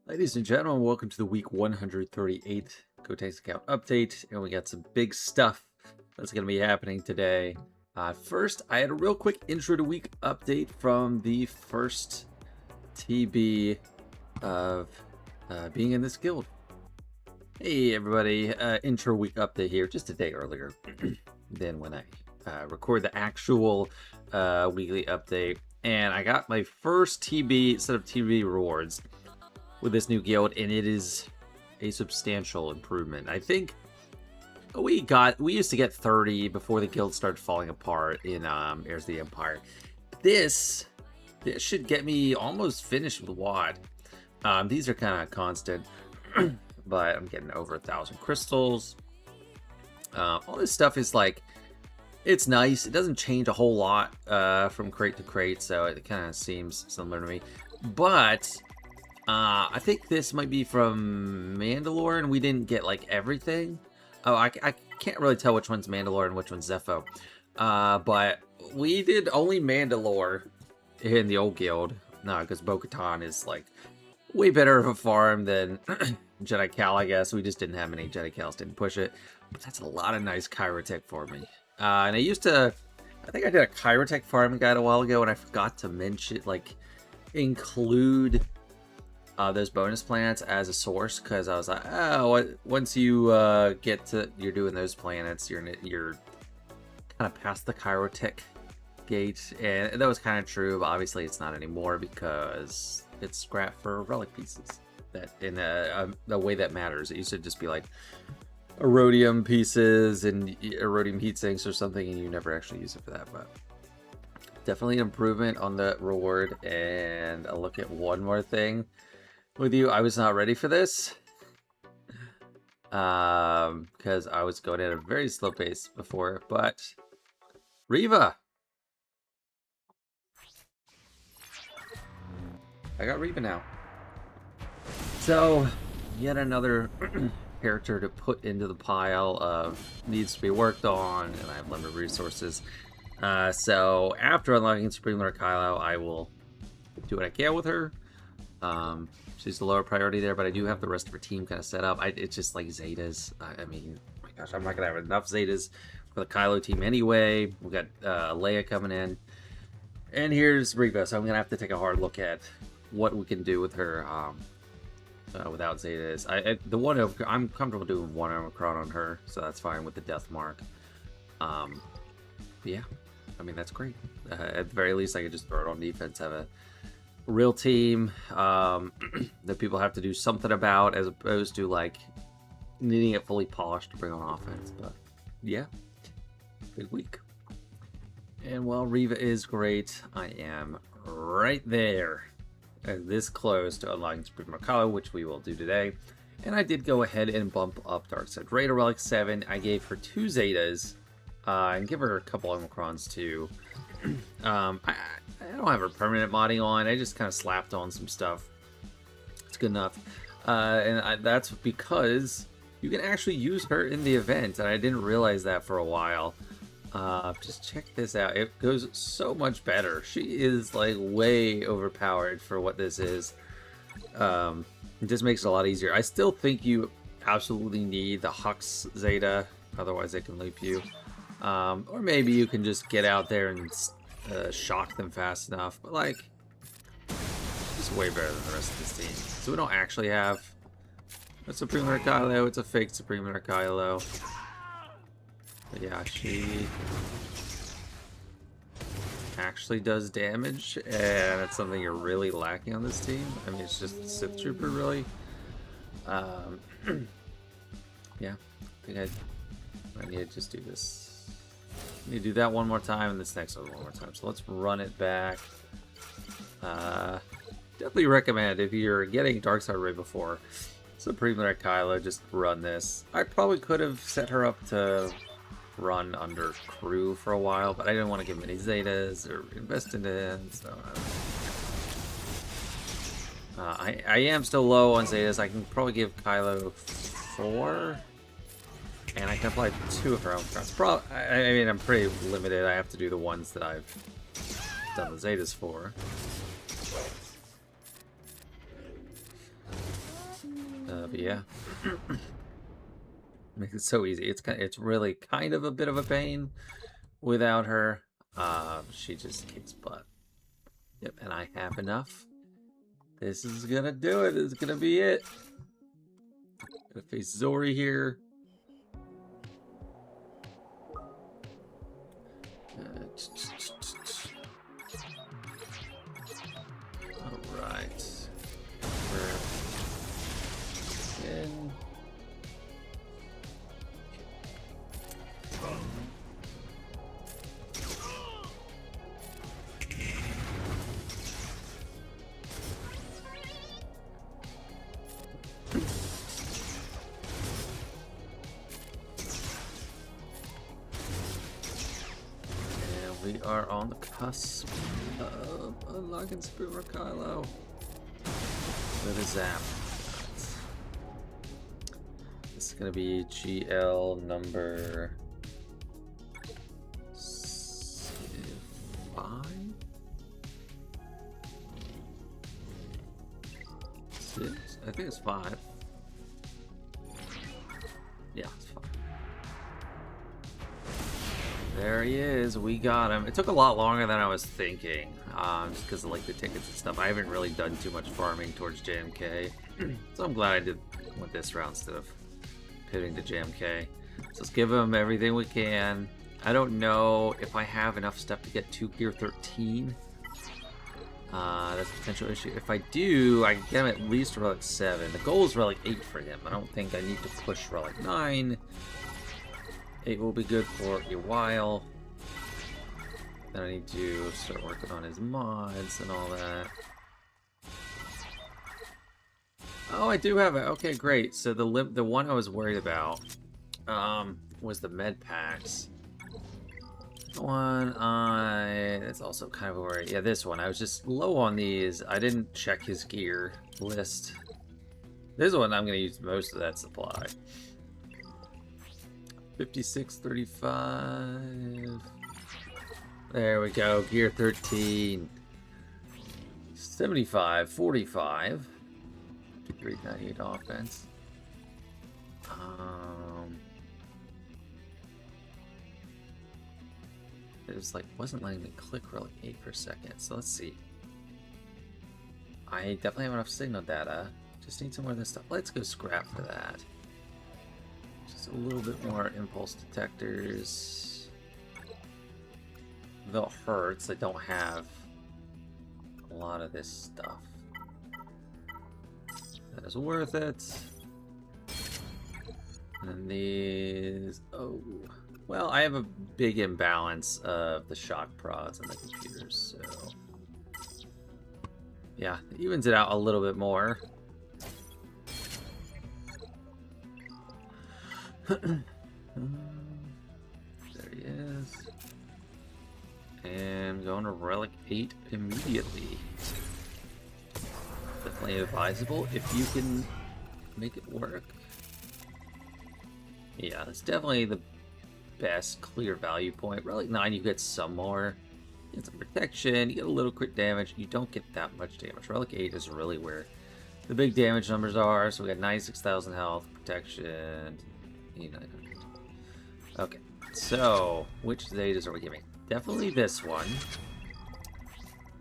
Ladies and gentlemen, welcome to the week 138 Gotenks account update, and we got some big stuff that's going to be happening today. First, I had a real quick intro to week update from the first TB of being in this guild. Hey everybody, intro week update here, just a day earlier than when I record the actual weekly update, and I got my first TB set of TB rewards with this new guild, and it is a substantial improvement. I think we used to get 30 before the guild started falling apart in Heirs of the Empire. This should get me almost finished with WAD. These are kind of constant, but I'm getting over 1,000 crystals. All this stuff is like, it's nice. It doesn't change a whole lot from crate to crate, so it kind of seems similar to me. But I think this might be from Mandalore, and we didn't get like everything. Oh, I can't really tell which one's Mandalore and which one's Zepho. But we did only Mandalore in the old guild. No, because Bo-Katan is like way better of a farm than Jedi Cal, I guess. We just didn't have any Jedi Cals, didn't push it. But that's a lot of nice Kyrotech for me. And I think I did a Kyrotech farming guide a while ago, and I forgot to mention, like, include those bonus planets as a source, because I was like, oh, once you you're doing those planets, you're kind of past the Kyrotech gate, and that was kind of true, but obviously it's not anymore because it's scrap for relic pieces. That in the way that matters, it used to just be like Erodium pieces and Erodium heat sinks or something, and you never actually use it for that. But definitely an improvement on the reward. And I'll look at one more thing with you. I was not ready for this because I was going at a very slow pace before, but Reva, I got Reva now. So yet another character to put into the pile of needs to be worked on, and I have limited resources. So after unlocking Supreme Lord Kylo, I will do what I can with her. She's the lower priority there, but I do have the rest of her team kind of set up. It's just like Zetas. I mean, oh my gosh, I'm not gonna have enough Zetas for the Kylo team anyway. We got Leia coming in, and here's Reva. So I'm gonna have to take a hard look at what we can do with her without Zetas. I'm comfortable doing one Omicron on her, so that's fine with the death mark. Yeah, I mean, that's great. At the very least, I could just throw it on defense, have a real team that people have to do something about, as opposed to like needing it fully polished to bring on offense. But yeah, big week. And while Reva is great, I am right there and this close to unlocking Supreme Lord Kylo, which we will do today. And I did go ahead and bump up Darkseid Raider Relic 7. I gave her 2 Zetas and give her a couple Omicrons too. I don't have her permanent modding on. I just kind of slapped on some stuff. It's good enough. That's because you can actually use her in the event, and I didn't realize that for a while. Just check this out. It goes so much better. She is like way overpowered for what this is. It just makes it a lot easier. I still think you absolutely need the Hux Zeta, otherwise they can leap you. Or maybe you can just get out there and shock them fast enough. But like, it's way better than the rest of this team. So we don't actually have a Supreme Lord Kylo. It's a fake Supreme Lord Kylo. But yeah, she actually does damage, and it's something you're really lacking on this team. I mean, it's just Sith Trooper, really. Yeah, I think I need to just do this. I need to do that one more time, and this next one more time. So let's run it back. Definitely recommend, if you're getting Darkseid Ray before Supreme Lord Kylo, just run this. I probably could have set her up to run under crew for a while, but I didn't want to give him any Zetas or invest into him, so I am still low on Zetas. I can probably give Kylo 4, and I can apply 2 of her own crowns. I mean, I'm pretty limited. I have to do the ones that I've done the Zetas for. But yeah. Makes it so easy. It's really kind of a bit of a pain without her. She just kicks butt. Yep, and I have enough. This is gonna do it. This is gonna be it. Gonna face Zori here. Alright. We're in. We are on the cusp of unlocking Super Kylo with a zap. This is going to be GL number 5? 6? I think it's 5. Yeah, it's 5. There he is. We got him. It took a lot longer than I was thinking, just because of like the tickets and stuff. I haven't really done too much farming towards JMK, so I'm glad I did with this round instead of pivoting to JMK. So let's give him everything we can. I don't know if I have enough stuff to get to Gear 13. That's a potential issue. If I do, I can get him at least Relic 7. The goal is Relic 8 for him. I don't think I need to push Relic 9. 8 will be good for a while. Then I need to start working on his mods and all that. Oh, I do have it. Okay, great. So the one I was worried about was the med packs. The one it's also kind of worried. Yeah, this one. I was just low on these. I didn't check his gear list. This one I'm going to use most of that supply. 5635. There we go. Gear 13. 75, 45. 398 offense. It was like wasn't letting me click Relic 8 for a second. So let's see. I definitely have enough signal data. Just need some more of this stuff. Let's go scrap for that. Just a little bit more impulse detectors. They'll hurt, so I don't have a lot of this stuff. That is worth it. And these... Oh. Well, I have a big imbalance of the shock prods and the computers, so... Yeah, it evens it out a little bit more. There he is. And going to Relic 8 immediately. Definitely advisable if you can make it work. Yeah, that's definitely the best clear value point. Relic 9, you get some more. You get some protection, you get a little crit damage. You don't get that much damage. Relic 8 is really where the big damage numbers are. So we got 96,000 health, protection. Okay, so which Zetas are we giving? Definitely this one.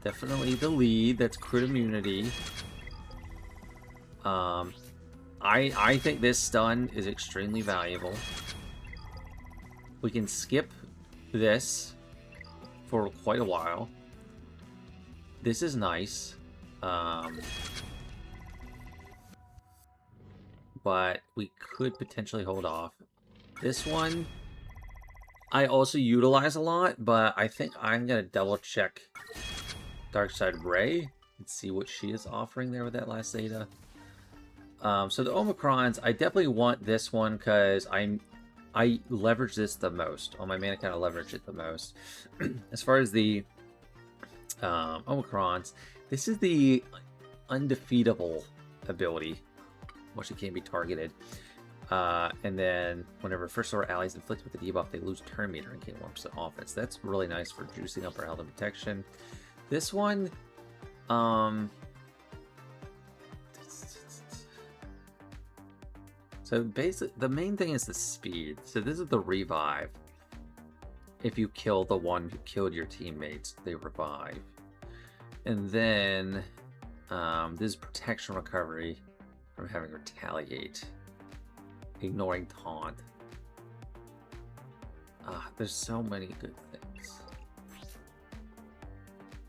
Definitely the lead. That's crit immunity. I think this stun is extremely valuable. We can skip this for quite a while. This is nice. But we could potentially hold off. This one, I also utilize a lot, but I think I'm going to double check Darkside Ray and see what she is offering there with that last Zeta. So the Omicrons, I definitely want this one because I leverage this the most. On my mana, kind of leverage it the most. As far as the Omicrons, this is the undefeatable ability. Well, she can't be targeted. And then whenever first order allies inflict with the debuff, they lose turn meter and gain 1% offense. That's really nice for juicing up our health and protection. This one, So basically, the main thing is the speed. So this is the revive. If you kill the one who killed your teammates, they revive. And then this is protection recovery from having retaliate. Ignoring taunt. There's so many good things.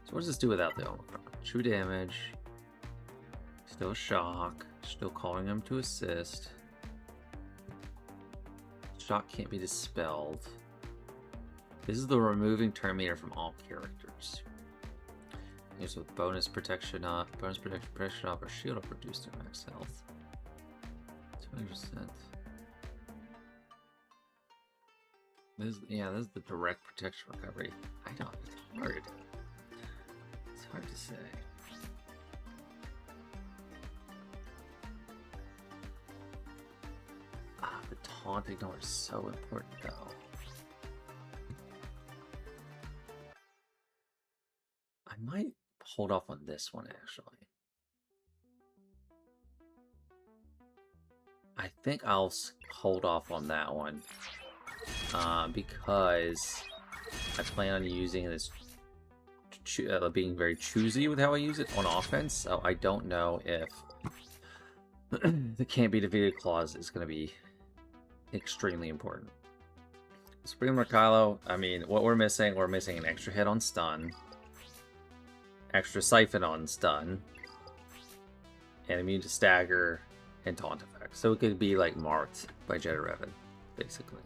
So what does this do without the Omicron? True damage. Still shock. Still calling him to assist. Shock can't be dispelled. This is the removing Terminator from all characters. Here's with bonus protection up, protection up, or shield up reduced their max health. 20%. This is the direct protection recovery. I don't. It's hard. It's hard to say. The taunt ignore is so important though. I might hold off on this one actually. I think I'll hold off on that one because I plan on using this, being very choosy with how I use it on offense. So I don't know if the can't be defeated clause is going to be extremely important. Supreme Mercalo, I mean, what we're missing an extra hit on stun, extra siphon on stun, and immune to stagger and taunt effects. So it could be like marked by Revan, basically.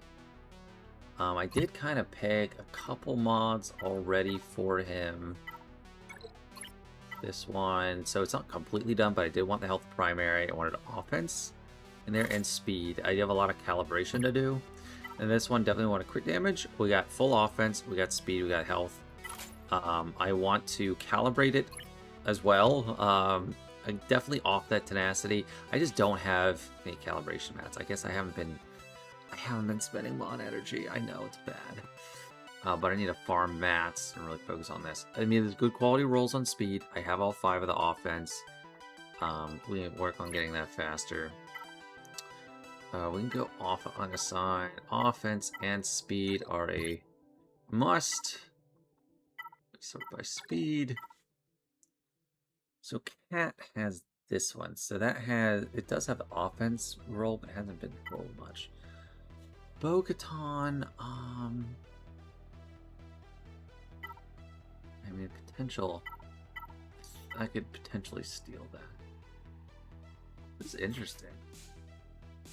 I did kind of peg a couple mods already for him. This one, so it's not completely done, but I did want the health primary. I wanted offense in there and speed. I have a lot of calibration to do. And this one definitely want to crit damage. We got full offense, we got speed, we got health. I want to calibrate it as well. I'm definitely off that tenacity. I just don't have any calibration mats. I guess I haven't been spending mod energy. I know it's bad. But I need to farm mats and really focus on this. I mean, there's good quality rolls on speed. I have all 5 of the offense. We need to work on getting that faster. We can go off unassigned. Offense and speed are a must. Sort by speed. So Cat has this one. So it does have the offense roll, but it hasn't been rolled much. Bo-Katan, I mean, potential. I could potentially steal that. This is interesting.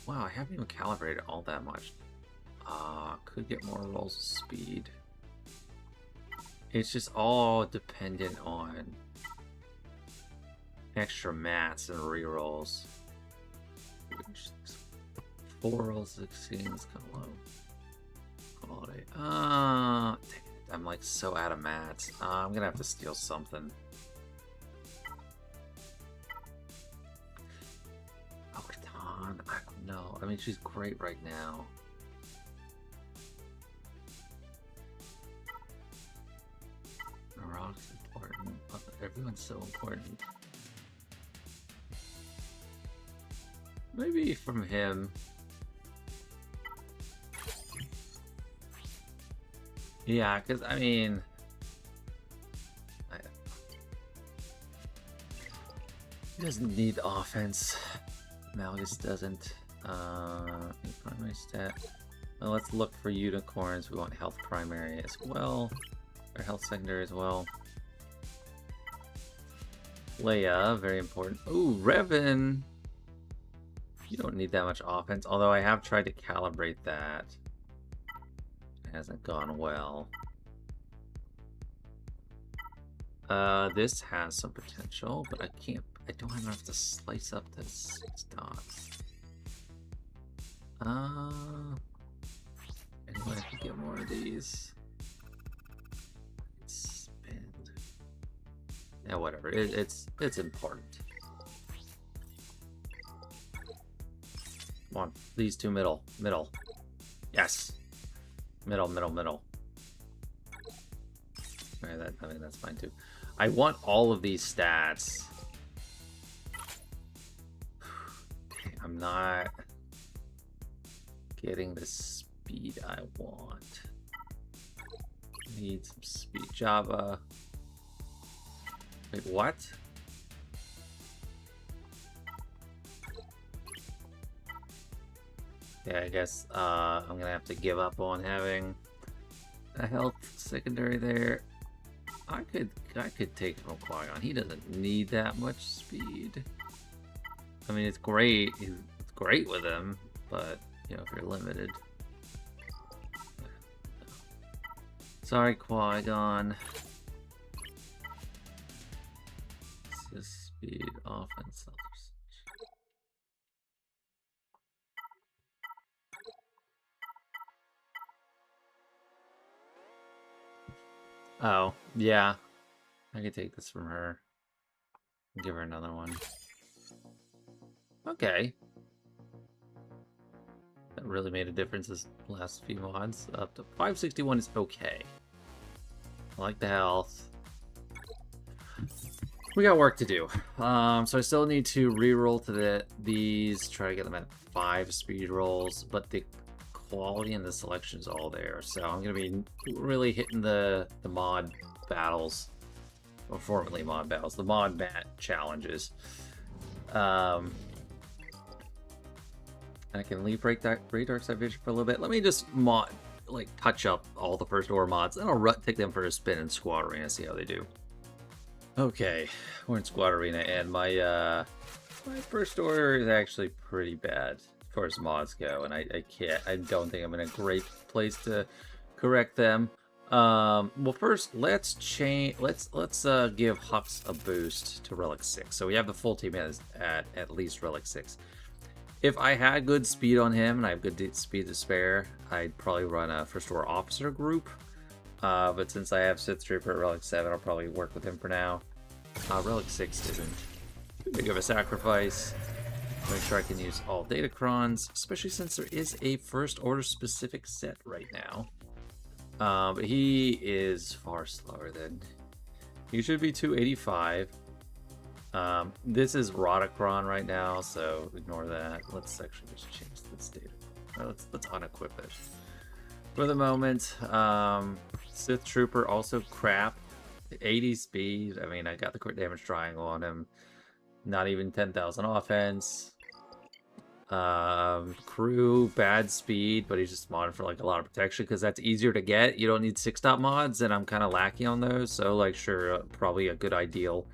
Wow, I haven't even calibrated all that much. Could get more rolls of speed. It's just all dependent on extra mats and rerolls. 4 rolls 16 is kind of low. Quality. Dang it, I'm like so out of mats. I'm gonna have to steal something. Oh, Katan, I don't know. I mean, she's great right now. Rock's important. Everyone's so important. Maybe from him. Yeah, because I mean, he doesn't need offense. Malgus doesn't. Primary stat. Well, let's look for unicorns. We want health primary as well, or health secondary as well. Leia, very important. Ooh, Revan. You don't need that much offense, although I have tried to calibrate that. It hasn't gone well. This has some potential, but I don't have enough to slice up this dots. Anyway, I could get more of these. Spend. Yeah, whatever. It's important. Come on, these two middle. Yes. Middle. Alright, I mean, that's fine too. I want all of these stats. I'm not... getting the speed I want. Need some speed. Java. Wait, what? Yeah, I guess I'm gonna have to give up on having a health secondary there. I could take it from Qui-Gon. He doesn't need that much speed. I mean, it's great. It's great with him, but you know, if you're limited. Sorry, Qui-Gon. This is speed, offense, oh, yeah. I could take this from her. Give her another one. Okay. That really made a difference this last few mods. Up to 561 is okay. I like the health. We got work to do. So I still need to re-roll to these, try to get them at 5 speed rolls, but the quality and the selection is all there. So I'm going to be really hitting the mod battles, or formerly mod battles, the mod mat challenges. I can leave Dark Side Vision for a little bit. Let me just touch up all the first order mods, and I'll take them for a spin in Squad Arena, see how they do. Okay, we're in Squad Arena, and my first order is actually pretty bad as far as mods go, and I don't think I'm in a great place to correct them. Well, first let's give Hux a boost to Relic 6, so we have the full team at least Relic 6. If I had good speed on him and I have good speed to spare, I'd probably run a first order officer group. But since I have Sith Trooper at Relic 7, I'll probably work with him for now. Relic 6 isn't too big of a sacrifice. Make sure I can use all Datacrons, especially since there is a first order specific set right now. But he is far slower than... He should be 285. This is Rodacron right now, so ignore that. Let's actually just change this data. Let's unequip it. For the moment, Sith Trooper also crap. 80 speed. I mean, I got the crit damage triangle on him. Not even 10,000 offense. Crew, bad speed, but he's just modded for like a lot of protection because that's easier to get. You don't need 6-dot mods, and I'm kind of lacking on those. So, like, sure, probably a good ideal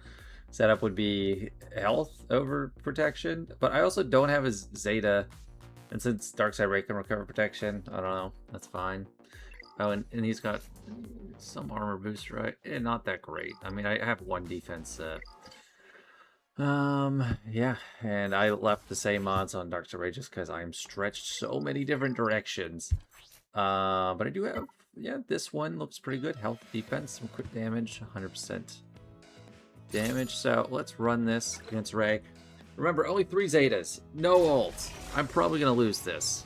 setup would be health over protection. But I also don't have his Zeta. And since Darkside Ray can recover protection, I don't know. That's fine. Oh, and he's got some armor boost, right? Not that great. I mean, I have 1 defense set. Yeah, and I left the same mods on Darkside Ray just because I'm stretched so many different directions. But I do have, yeah, this one looks pretty good. Health, defense, some crit damage, 100% damage. So let's run this against Ray. Remember, only 3 Zetas, no ult. I'm probably gonna lose this.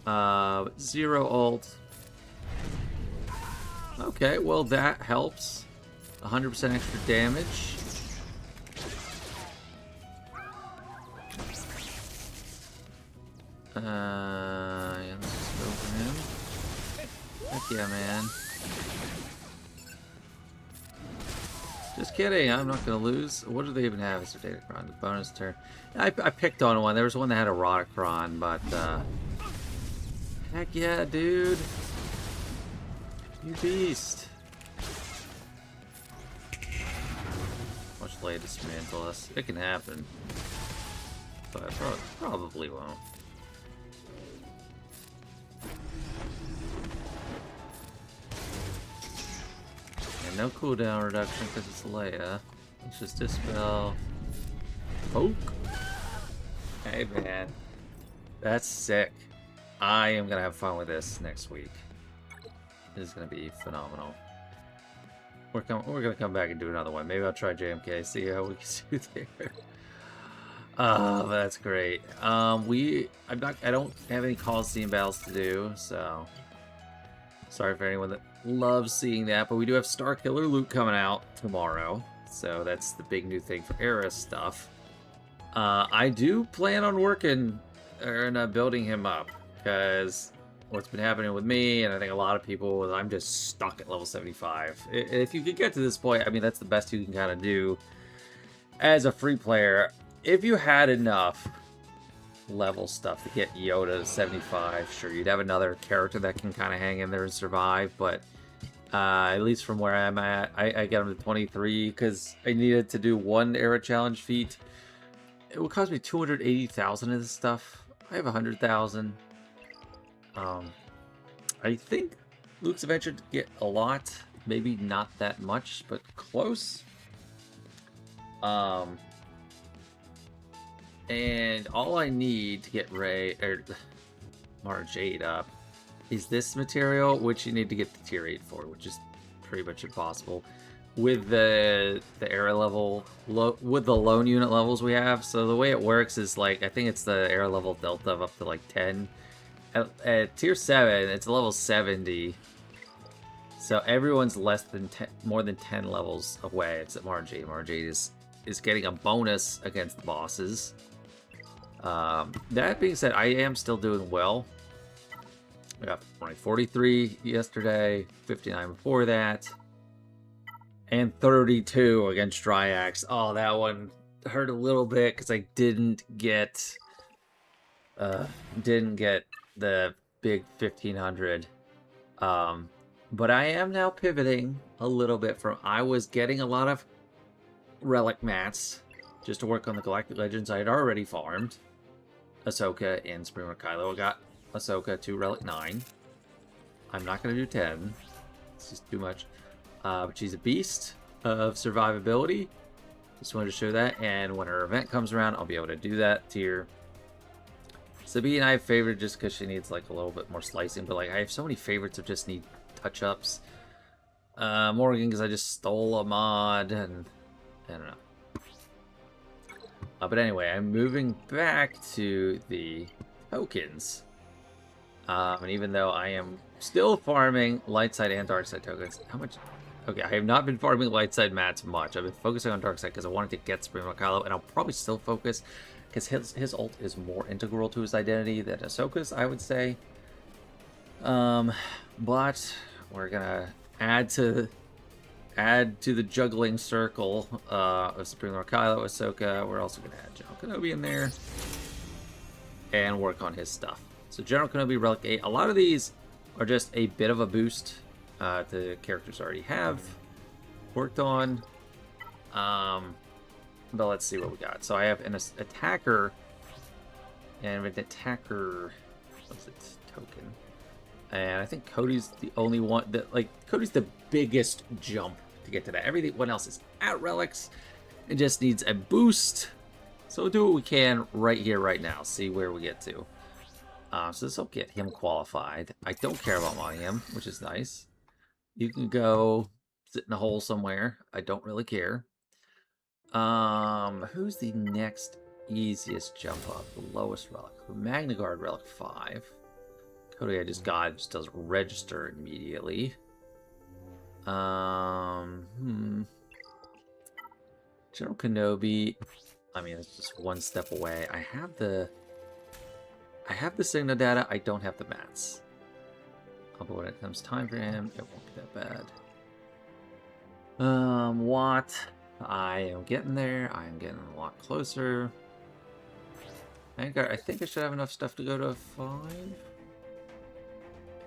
0 ult. Okay, well that helps. 100% extra damage. Yeah, let's just go for him. Heck yeah, man. Just kidding, I'm not gonna lose. What do they even have as their Datacron? The bonus turn. I picked on one. There was one that had a Rodacron, but heck yeah, dude. You beast. Much later dismantle us. It can happen. But probably won't. And no cooldown reduction because it's Leia. Let's just dispel. Poke. Hey man. That's sick. I am gonna have fun with this next week. This is gonna be phenomenal. We're gonna come back and do another one. Maybe I'll try JMK, see how we can do there. Oh, that's great. I don't have any Coliseum battles to do, so sorry for anyone that loves seeing that. But we do have Star Killer loot coming out tomorrow, so that's the big new thing for Era stuff. I do plan on working and building him up. Because what's been happening with me, and I think a lot of people, is I'm just stuck at level 75. If you could get to this point, I mean, that's the best you can kind of do as a free player. If you had enough level stuff to get Yoda to 75, sure, you'd have another character that can kind of hang in there and survive, but at least from where I'm at, I get him to 23 because I needed to do one era challenge feat. It would cost me 280,000 of this stuff. I have 100,000. I think Luke's Adventure to get a lot, maybe not that much, but close. And all I need to get Ray or Mara Jade up is this material, which you need to get the tier 8 for, which is pretty much impossible with the era level, with the lone unit levels we have. So the way it works is like, I think it's the era level delta of up to like 10. At tier 7, it's level 70. So everyone's less than 10, more than 10 levels away, except Mara Jade. Mara Jade is getting a bonus against the bosses. That being said, I am still doing well. I got 43 yesterday, 59 before that, and 32 against Dryax. Oh, that one hurt a little bit because I didn't get the big 1500. But I am now pivoting a little bit from, I was getting a lot of relic mats just to work on the Galactic Legends I had already farmed. Ahsoka and Supreme Kylo. I got Ahsoka to Relic 9. I'm not going to do 10. It's just too much. But she's a beast of survivability. Just wanted to show that. And when her event comes around, I'll be able to do that tier. Sabine I have favored just because she needs like a little bit more slicing. But like I have so many favorites that just need touch-ups. Morgan because I just stole a mod. And I don't know. But anyway, I'm moving back to the tokens. And even though I am still farming light side and dark side tokens, how much? Okay, I have not been farming light side mats much. I've been focusing on dark side because I wanted to get Supreme Kylo, and I'll probably still focus because his ult is more integral to his identity than Ahsoka's, I would say. But we're gonna add to the juggling circle of Supreme Lord Kylo, Ahsoka. We're also going to add General Kenobi in there and work on his stuff. So General Kenobi, Relic 8. A lot of these are just a bit of a boost to characters I already have worked on. But let's see what we got. So I have an attacker and an attacker, what's it, token. And I think Cody's the only one that, like, Cody's the biggest jump to get to that. Everyone else is at relics. It just needs a boost. So we'll do what we can right here, right now. See where we get to. So this will get him qualified. I don't care about modding him, which is nice. You can go sit in a hole somewhere. I don't really care. Who's the next easiest jump up? The lowest relic. Magna Guard Relic 5. Cody I just got just does register immediately. General Kenobi. I mean, it's just one step away. I have the signal data. I don't have the mats. But when it comes time for him, it won't be that bad. Watt. I am getting there. I am getting a lot closer. I think I should have enough stuff to go to 5.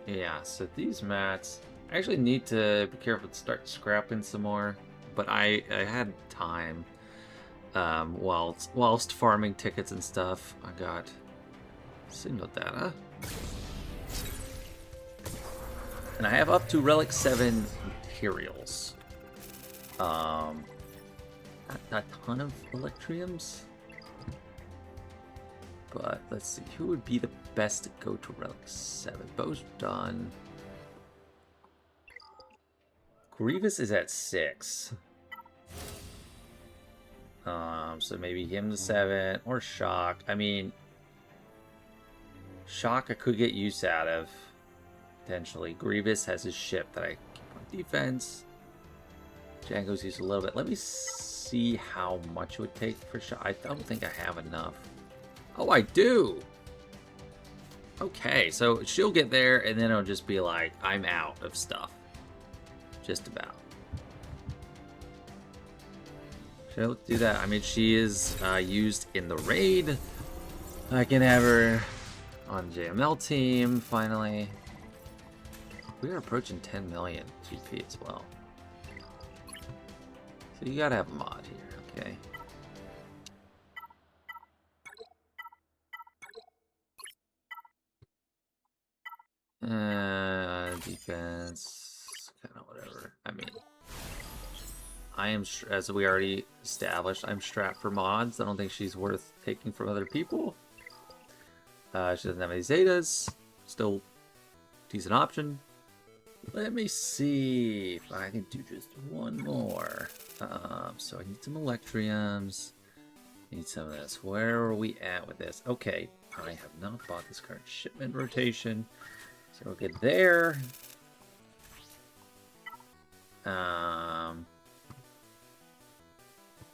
Yeah, so these mats, I actually need to be careful to start scrapping some more, but I had time whilst farming tickets and stuff. I got signal data. And I have up to Relic 7 materials. Not a ton of Electriums. But let's see, who would be the best to go to Relic 7? Bo's done. Grievous is at 6. So maybe him to 7 or Shock. I mean, Shock I could get use out of potentially. Grievous has his ship that I keep on defense. Django's used a little bit. Let me see how much it would take for Shock. I don't think I have enough. Oh, I do! Okay, so she'll get there, and then it'll just be like, I'm out of stuff. Just about. She'll do that. I mean, she is used in the raid. I can have her on JML team, finally. We are approaching 10 million GP as well. So you gotta have a mod here, okay? Defense, kind of whatever. I mean, I am, as we already established, I'm strapped for mods. I don't think she's worth taking from other people. She doesn't have any Zetas. Still decent option. Let me see if I can do just one more. So I need some Electriums. Need some of this. Where are we at with this? Okay, I have not bought this card. Shipment rotation. So we'll get there.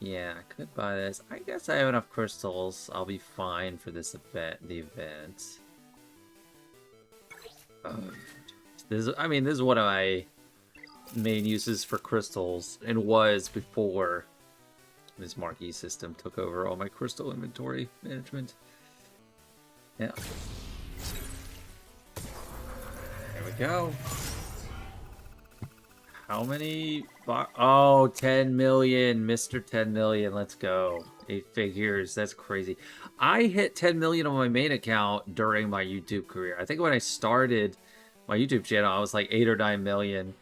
Yeah, I could buy this. I guess I have enough crystals. I'll be fine for this event. The event. This is one of my main uses for crystals, and was before this marquee system took over all my crystal inventory management. Yeah. There we go. How many? Oh, 10 million. Mr. 10 million. Let's go. 8 figures. That's crazy. I hit 10 million on my main account during my YouTube career. I think when I started my YouTube channel, I was like 8 or 9 million.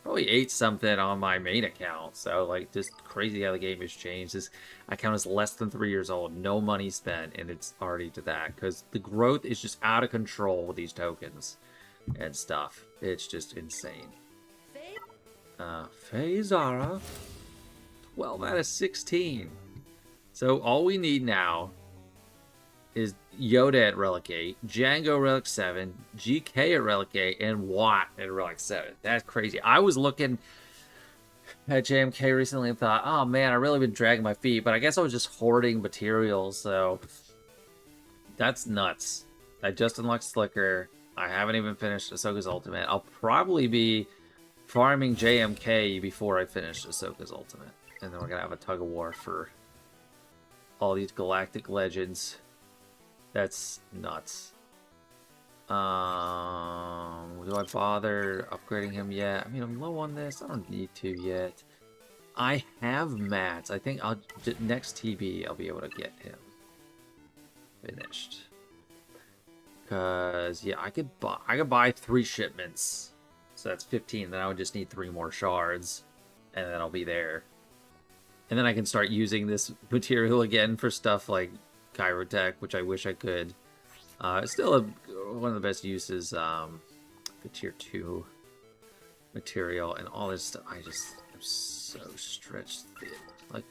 Probably 8 something on my main account. So, like, just crazy how the game has changed. This account is less than 3 years old. No money spent, and it's already to that. Because the growth is just out of control with these tokens and stuff. It's just insane. Faye Zara, 12 out of 16. So all we need now is Yoda at Relic 8, Django Relic 7, GK at Relic 8, and Watt at Relic 7. That's crazy. I was looking at JMK recently and thought, oh man, I've really been dragging my feet, but I guess I was just hoarding materials, so that's nuts. I just unlocked Slicker. I haven't even finished Ahsoka's Ultimate. I'll probably be farming JMK before I finish Ahsoka's Ultimate. And then we're going to have a tug-of-war for all these galactic legends. That's nuts. Do I bother upgrading him yet? I mean, I'm low on this. I don't need to yet. I have mats. I think I'll next TB I'll be able to get him finished. Cause yeah, I could buy 3 shipments. So that's 15. Then I would just need 3 more shards, and then I'll be there. And then I can start using this material again for stuff like Chirotech, which I wish I could. Still one of the best uses, the tier 2 material and all this stuff. I just am so stretched thin. Like,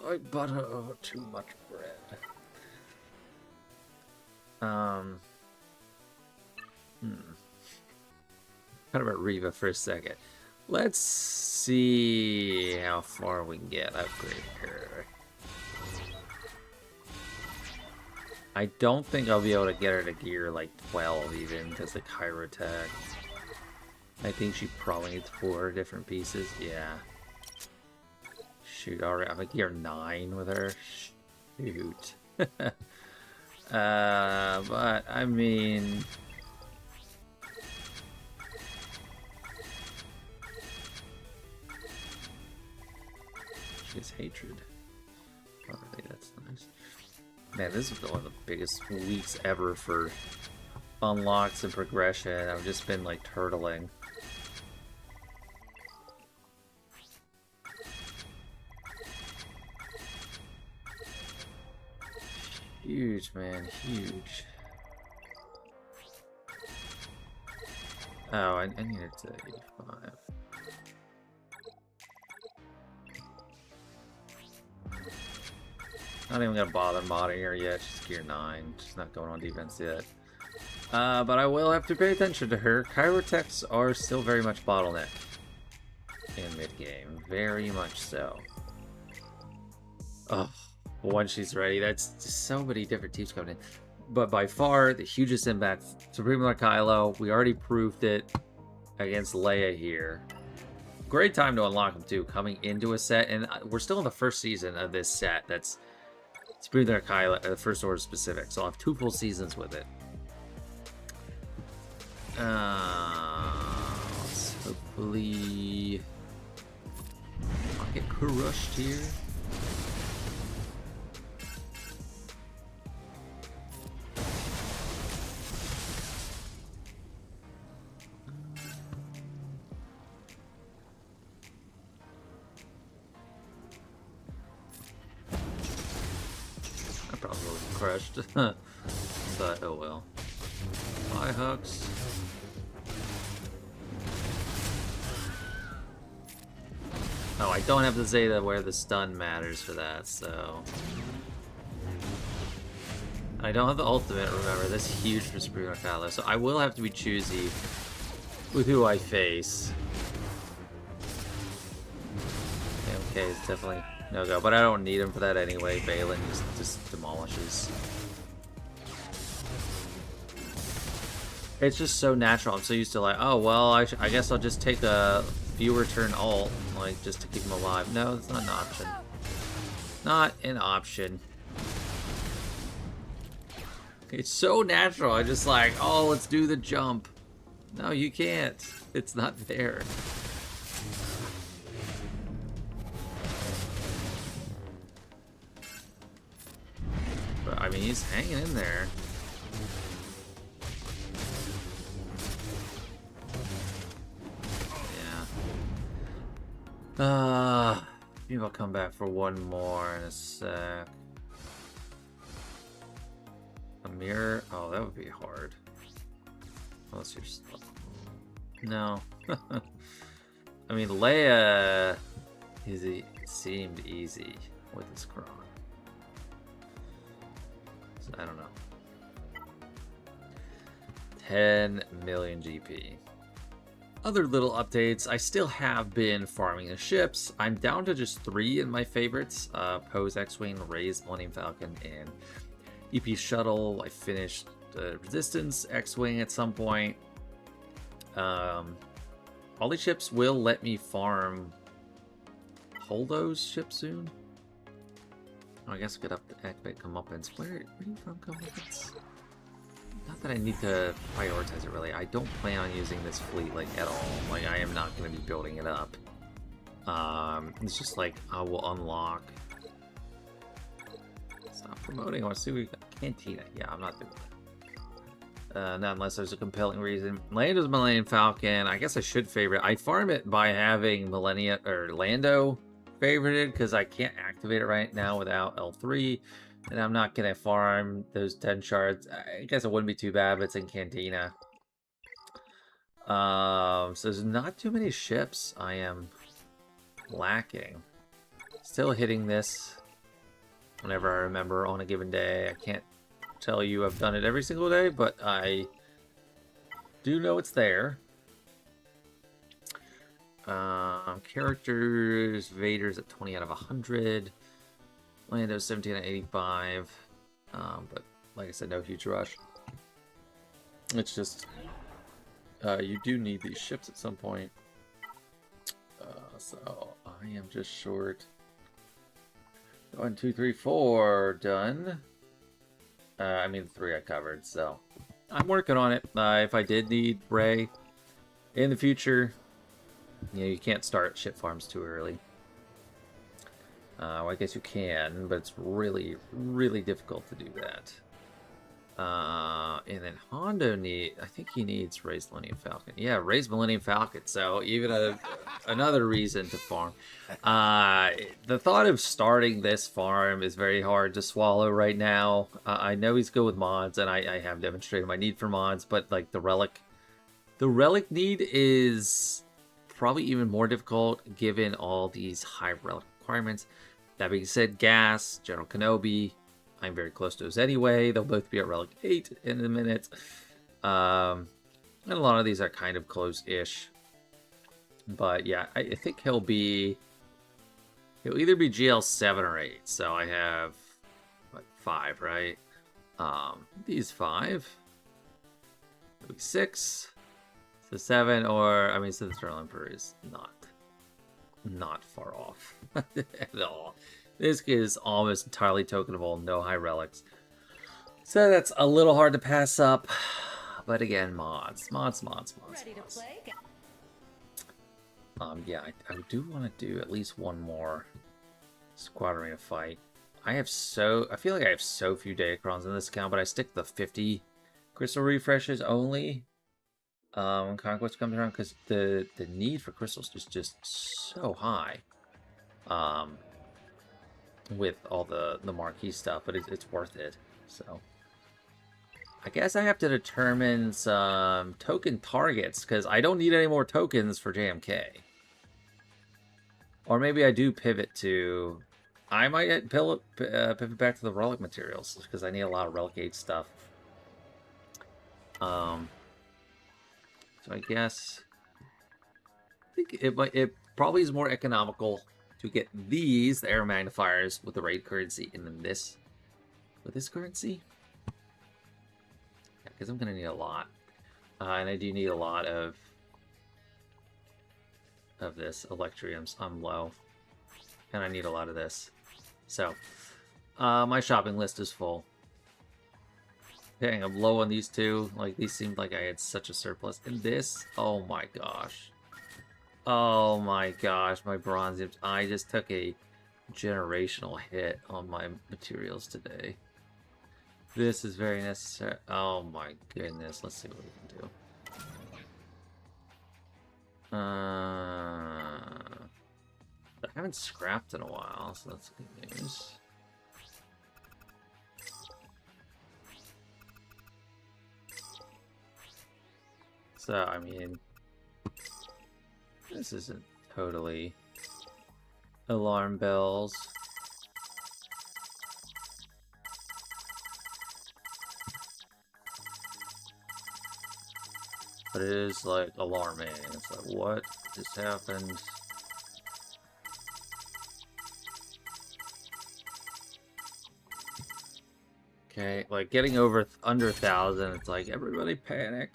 I butter over too much bread. Kind of about Reva for a second. Let's see how far we can get upgrading her. I don't think I'll be able to get her to gear like 12 even, because the Chirotech. I think she probably needs 4 different pieces. Yeah. Shoot, alright, I'm at gear 9 with her. Shoot. But I mean, she has hatred. Alright, that's nice. Man, this is one of the biggest weeks ever for unlocks and progression. I've just been like turtling. Huge, man, huge. Oh, I needed to 85. Not even gonna bother modding her yet. She's gear 9. She's not going on defense yet. But I will have to pay attention to her. Chirotechs are still very much bottleneck in mid-game. Very much so. Oh, once she's ready, that's just so many different teams coming in. But by far, the hugest impact, Supreme Lord Kylo. We already proved it against Leia here. Great time to unlock him, too, coming into a set. And we're still in the first season of this set. That's Supreme Lord Kylo, the First Order specific. So I'll have 2 full seasons with it. Let's hopefully not get crushed here. I probably wasn't crushed, but oh well. Bye, Hux. Oh, I don't have the Zeta where the stun matters for that, so... I don't have the ultimate, remember, that's huge for Supreme Lord Kylo, so I will have to be choosy with who I face. JMK is definitely no-go, but I don't need him for that anyway. Balin just demolishes. It's just so natural. I'm so used to like, oh, well, I guess I'll just take a viewer turn ult, like, just to keep him alive. No, it's not an option. Not an option. It's so natural. I just like, oh, let's do the jump. No, you can't. It's not there. But, I mean, he's hanging in there. Maybe I'll come back for one more in a sec. A mirror? Oh, that would be hard. Unless you're stuck. No. I mean, Leia seemed easy with this Kron. So, I don't know. 10 million GP. Other little updates, I still have been farming the ships. I'm down to just 3 in my favorites. Poe's X-Wing, Rey's Millennium Falcon, and EP Shuttle. I finished the Resistance X-Wing at some point. All these ships will let me farm Holdo's ship soon. Oh, I guess I could have to activate comeuppance. Where do you farm comeuppance? Not that I need to prioritize it, really. I don't plan on using this fleet, like, at all. Like, I am not going to be building it up. It's just like, I will unlock... Stop promoting. I want to see what we got. Cantina. Yeah, I'm not doing that. Not unless there's a compelling reason. Lando's Millennium Falcon. I guess I should favorite. I farm it by having Lando favorited, because I can't activate it right now without L3. And I'm not going to farm those 10 shards. I guess it wouldn't be too bad, but it's in Cantina. So there's not too many ships I am lacking. Still hitting this whenever I remember on a given day. I can't tell you I've done it every single day, but I do know it's there. Characters, Vader's at 20 out of 100. Lando's 17 out of 85. But like I said, no huge rush. It's just you do need these ships at some point. So I am just short. 1, 2, 3, 4 done. I mean 3 I covered, so I'm working on it. If I did need Rey in the future, you know, you can't start ship farms too early. Well, I guess you can, but it's really, really difficult to do that. And then Hondo I think he needs Rey's Millennium Falcon. Yeah, Rey's Millennium Falcon. So even another reason to farm. The thought of starting this farm is very hard to swallow right now. I know he's good with mods, and I have demonstrated my need for mods, but like the relic need is probably even more difficult given all these high relic requirements. That being said, Gas, General Kenobi, I'm very close to those anyway. They'll both be at Relic 8 in a minute. And a lot of these are kind of close-ish. But yeah, I think he'll either be GL 7 or 8. So I have, what, 5, right? These 5. Maybe 6. So 7, or, I mean, so the Eternal Emperor is not far off at all. This is almost entirely tokenable, no high relics. So that's a little hard to pass up. But again, mods. Yeah, I do want to do at least one more Squad Arena fight. I feel like I have so few Datacrons in this account, but I stick the 50 crystal refreshes only when Conquest comes around, because the need for crystals is just so high with all the marquee stuff, but it's worth it. So I guess I have to determine some token targets, because I don't need any more tokens for JMK. Or maybe I do pivot to... I might pivot back to the relic materials, because I need a lot of relic 8 stuff. So I guess... I think it probably is more economical to get these, the air magnifiers, with the raid currency, and then this with this currency. Because I'm going to need a lot. And I do need a lot of this Electriums. I'm low. And I need a lot of this. So, my shopping list is full. Dang, I'm low on these two. Like, these seemed like I had such a surplus. And this, oh my gosh. Oh my gosh, my bronze imps. I just took a generational hit on my materials today. This is very necessary. Oh my goodness. Let's see what we can do. I haven't scrapped in a while, so that's good news. So, I mean, this isn't totally alarm bells. But it is, like, alarming. It's like, what just happened? Okay, like, getting under 1,000, it's like, everybody panic.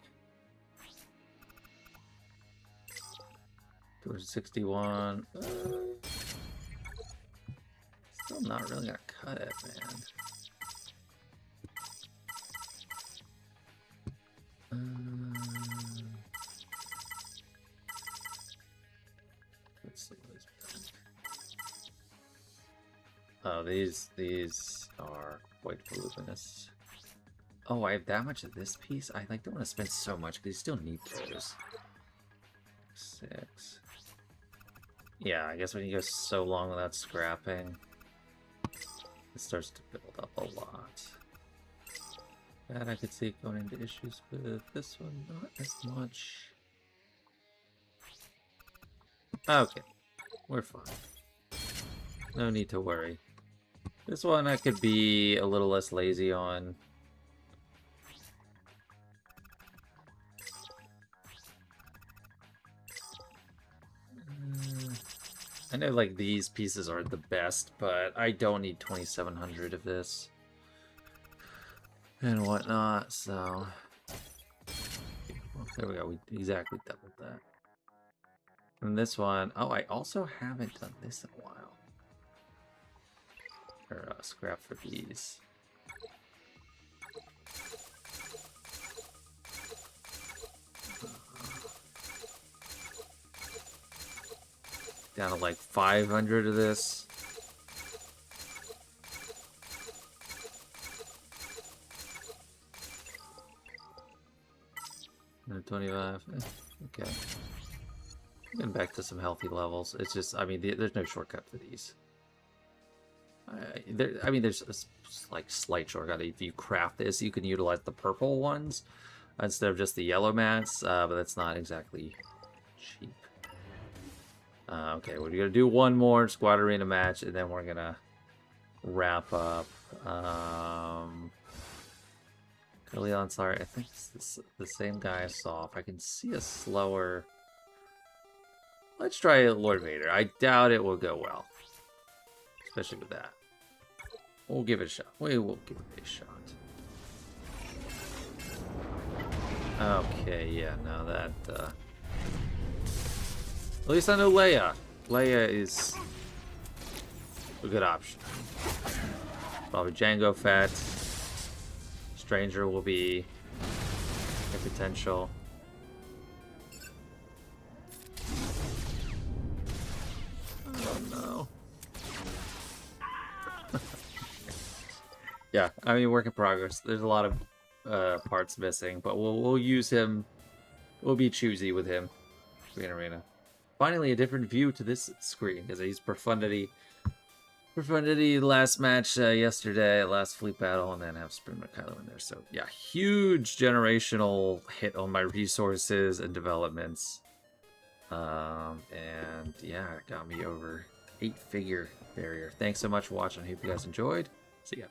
261. Still not really gonna cut it, man. Let's see what he's done. Oh, these are quite voluminous. Oh, I have that much of this piece? I like don't want to spend so much because you still need those. 6. Yeah, I guess when you go so long without scrapping, it starts to build up a lot. That I could see going into issues with. This one, not as much. Okay, we're fine. No need to worry. This one I could be a little less lazy on. I know, like, these pieces are the best, but I don't need 2,700 of this and whatnot, so... Well, there we go, we exactly doubled that. And this one, oh, I also haven't done this in a while. Or scrap for these. Down to like 500 of this. And 25. Okay. Getting back to some healthy levels. It's just, I mean, there's no shortcut for these. I mean, there's a like slight shortcut. If you craft this, you can utilize the purple ones instead of just the yellow mats, but that's not exactly cheap. Okay, we're gonna do one more squad arena match, and then we're gonna wrap up. Leon, sorry, I think it's the same guy I saw. If I can see a slower... Let's try Lord Vader. I doubt it will go well. Especially with that. We'll give it a shot. We will give it a shot. Okay, yeah, now that, at least I know Leia. Leia is a good option. Probably Django Fett. Stranger will be a potential. Oh no. Yeah, I mean, work in progress. There's a lot of parts missing, but we'll use him. We'll be choosy with him. Green Arena. Finally, a different view to this screen because I used Profundity last match yesterday, last fleet battle, and then have Sprinter Kylo in there. So yeah, huge generational hit on my resources and developments. And yeah, it got me over 8-figure barrier. Thanks so much for watching. I hope you guys enjoyed. See ya.